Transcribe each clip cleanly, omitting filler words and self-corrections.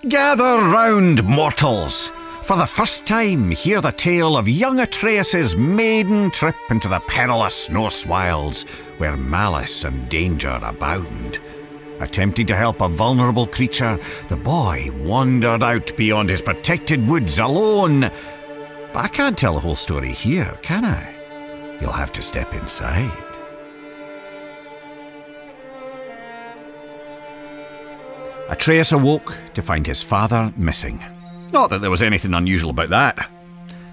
Gather round, mortals! For the first time, hear the tale of young Atreus' maiden trip into the perilous Norse wilds, where malice and danger abound. Attempting to help a vulnerable creature, the boy wandered out beyond his protected woods alone. But I can't tell the whole story here, can I? You'll have to step inside. Atreus awoke to find his father missing. Not that there was anything unusual about that.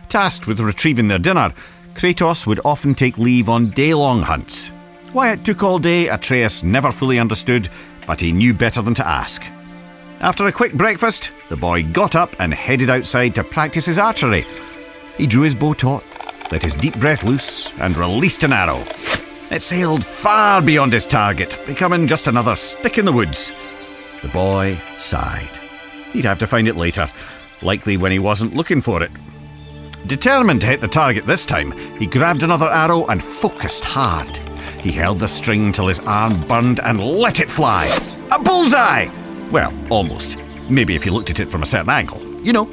Tasked with retrieving their dinner, Kratos would often take leave on day-long hunts. Why it took all day, Atreus never fully understood, but he knew better than to ask. After a quick breakfast, the boy got up and headed outside to practice his archery. He drew his bow taut, let his deep breath loose, and released an arrow. It sailed far beyond his target, becoming just another stick in the woods. The boy sighed. He'd have to find it later, likely when he wasn't looking for it. Determined to hit the target this time, he grabbed another arrow and focused hard. He held the string till his arm burned and let it fly. A bullseye! Well, almost. Maybe if you looked at it from a certain angle. You know.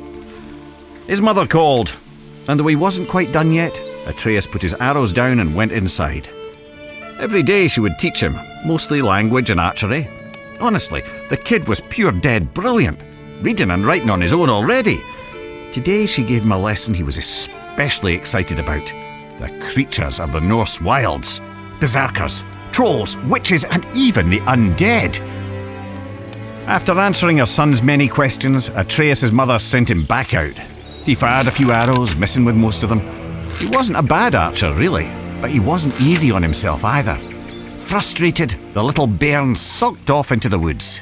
His mother called, and though he wasn't quite done yet, Atreus put his arrows down and went inside. Every day she would teach him, mostly language and archery. Honestly, the kid was pure dead brilliant, reading and writing on his own already. Today she gave him a lesson he was especially excited about. The creatures of the Norse wilds. Berserkers, trolls, witches, and even the undead. After answering her son's many questions, Atreus' mother sent him back out. He fired a few arrows, missing with most of them. He wasn't a bad archer, really, but he wasn't easy on himself either. Frustrated, the little bairn sulked off into the woods.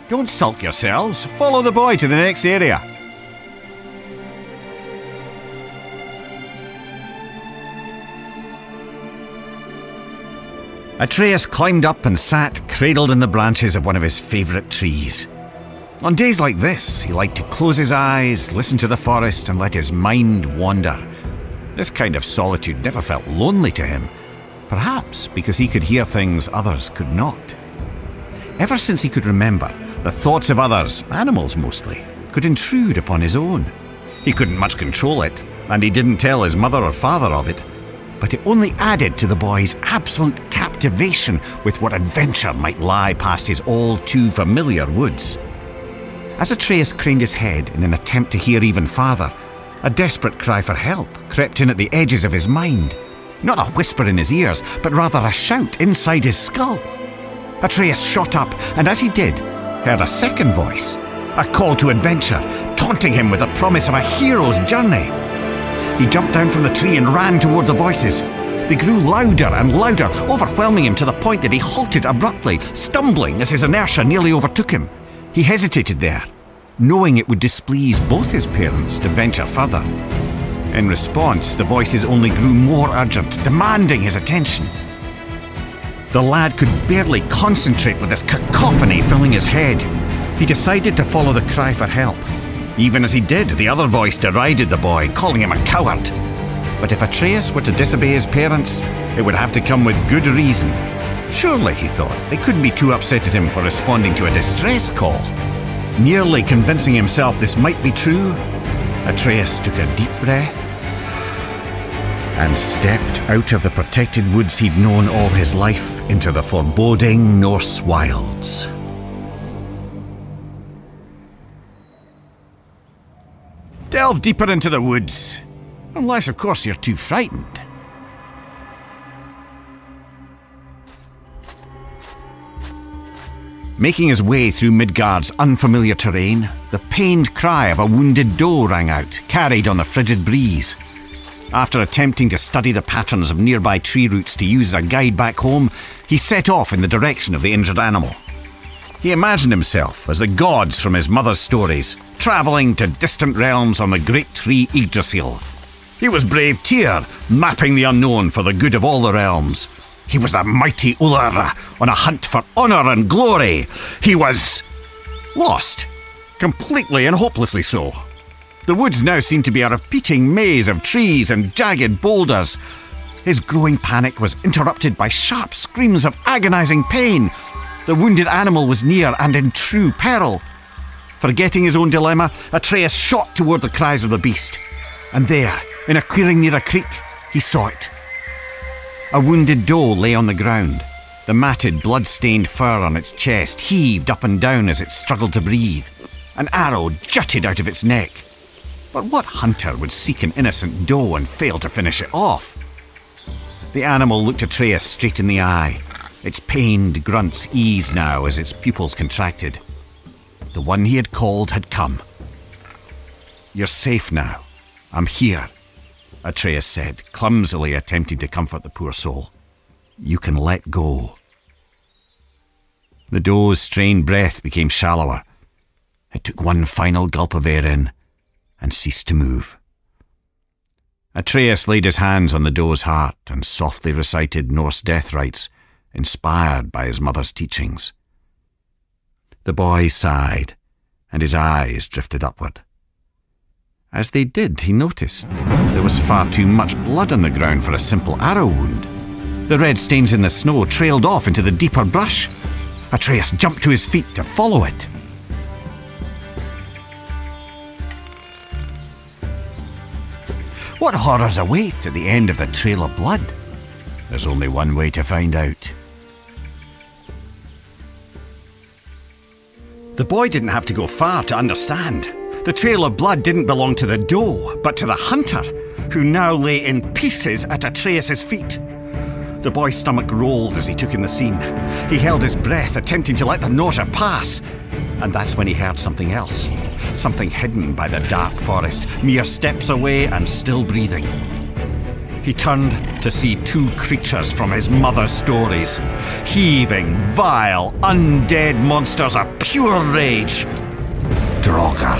Don't sulk yourselves. Follow the boy to the next area. Atreus climbed up and sat cradled in the branches of one of his favourite trees. On days like this, he liked to close his eyes, listen to the forest, and let his mind wander. This kind of solitude never felt lonely to him, perhaps because he could hear things others could not. Ever since he could remember, the thoughts of others, animals mostly, could intrude upon his own. He couldn't much control it, and he didn't tell his mother or father of it, but it only added to the boy's absolute captivation with what adventure might lie past his all too familiar woods. As Atreus craned his head in an attempt to hear even farther, a desperate cry for help crept in at the edges of his mind. Not a whisper in his ears, but rather a shout inside his skull. Atreus shot up, and as he did, heard a second voice, a call to adventure, taunting him with the promise of a hero's journey. He jumped down from the tree and ran toward the voices. They grew louder and louder, overwhelming him to the point that he halted abruptly, stumbling as his inertia nearly overtook him. He hesitated there, knowing it would displease both his parents to venture further. In response, the voices only grew more urgent, demanding his attention. The lad could barely concentrate with this cacophony filling his head. He decided to follow the cry for help. Even as he did, the other voice derided the boy, calling him a coward. But if Atreus were to disobey his parents, it would have to come with good reason. Surely, he thought, they couldn't be too upset at him for responding to a distress call. Nearly convincing himself this might be true, Atreus took a deep breath and stepped out of the protected woods he'd known all his life into the foreboding Norse wilds. Delve deeper into the woods, unless of course you're too frightened. Making his way through Midgard's unfamiliar terrain, the pained cry of a wounded doe rang out, carried on the frigid breeze. After attempting to study the patterns of nearby tree roots to use as a guide back home, he set off in the direction of the injured animal. He imagined himself as the gods from his mother's stories, travelling to distant realms on the great tree Yggdrasil. He was brave Tyr, mapping the unknown for the good of all the realms. He was the mighty Ullr, on a hunt for honour and glory. He was lost, completely and hopelessly so. The woods now seemed to be a repeating maze of trees and jagged boulders. His growing panic was interrupted by sharp screams of agonising pain. The wounded animal was near and in true peril. Forgetting his own dilemma, Atreus shot toward the cries of the beast. And there, in a clearing near a creek, he saw it. A wounded doe lay on the ground. The matted, blood-stained fur on its chest heaved up and down as it struggled to breathe. An arrow jutted out of its neck. But what hunter would seek an innocent doe and fail to finish it off? The animal looked Atreus straight in the eye. Its pained grunts eased now as its pupils contracted. The one he had called had come. "You're safe now. I'm here," Atreus said, clumsily attempting to comfort the poor soul. "You can let go." The doe's strained breath became shallower. It took one final gulp of air in and ceased to move. Atreus laid his hands on the doe's heart and softly recited Norse death rites, inspired by his mother's teachings. The boy sighed, and his eyes drifted upward. As they did, he noticed there was far too much blood on the ground for a simple arrow wound. The red stains in the snow trailed off into the deeper brush. Atreus jumped to his feet to follow it. What horrors await at the end of the trail of blood? There's only one way to find out. The boy didn't have to go far to understand. The trail of blood didn't belong to the doe, but to the hunter, who now lay in pieces at Atreus' feet. The boy's stomach rolled as he took in the scene. He held his breath, attempting to let the nausea pass. And that's when he heard something else. Something hidden by the dark forest, mere steps away and still breathing. He turned to see two creatures from his mother's stories. Heaving, vile, undead monsters of pure rage. Draugr.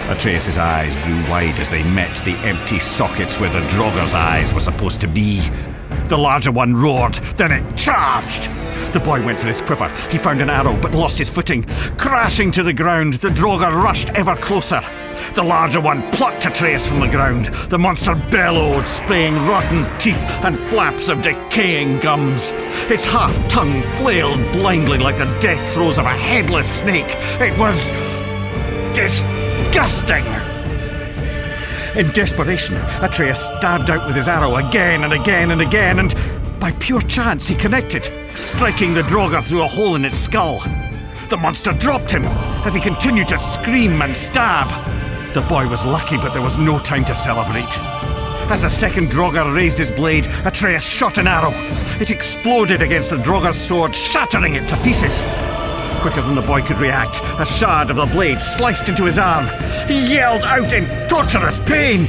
Atreus' eyes grew wide as they met the empty sockets where the Draugr's eyes were supposed to be. The larger one roared, then it charged. The boy went for his quiver. He found an arrow, but lost his footing. Crashing to the ground, the Draugr rushed ever closer. The larger one plucked Atreus from the ground. The monster bellowed, spraying rotten teeth and flaps of decaying gums. Its half-tongue flailed blindly like the death throes of a headless snake. It was disgusting. In desperation, Atreus stabbed out with his arrow again and again and again, and by pure chance he connected, striking the Draugr through a hole in its skull. The monster dropped him as he continued to scream and stab. The boy was lucky, but there was no time to celebrate. As the second Draugr raised his blade, Atreus shot an arrow. It exploded against the Draugr's sword, shattering it to pieces. Quicker than the boy could react, a shard of the blade sliced into his arm. He yelled out in torturous pain.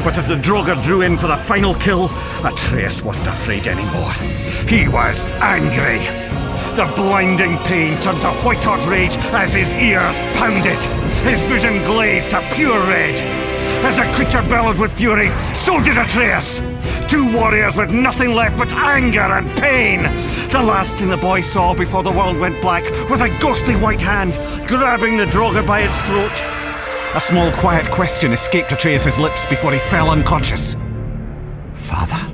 But as the Draugr drew in for the final kill, Atreus wasn't afraid anymore. He was angry. The blinding pain turned to white-hot rage as his ears pounded. His vision glazed to pure red. As the creature bellowed with fury, so did Atreus. Two warriors with nothing left but anger and pain. The last thing the boy saw before the world went black was a ghostly white hand grabbing the Draugr by its throat. A small quiet question escaped Atreus' lips before he fell unconscious. "Father?"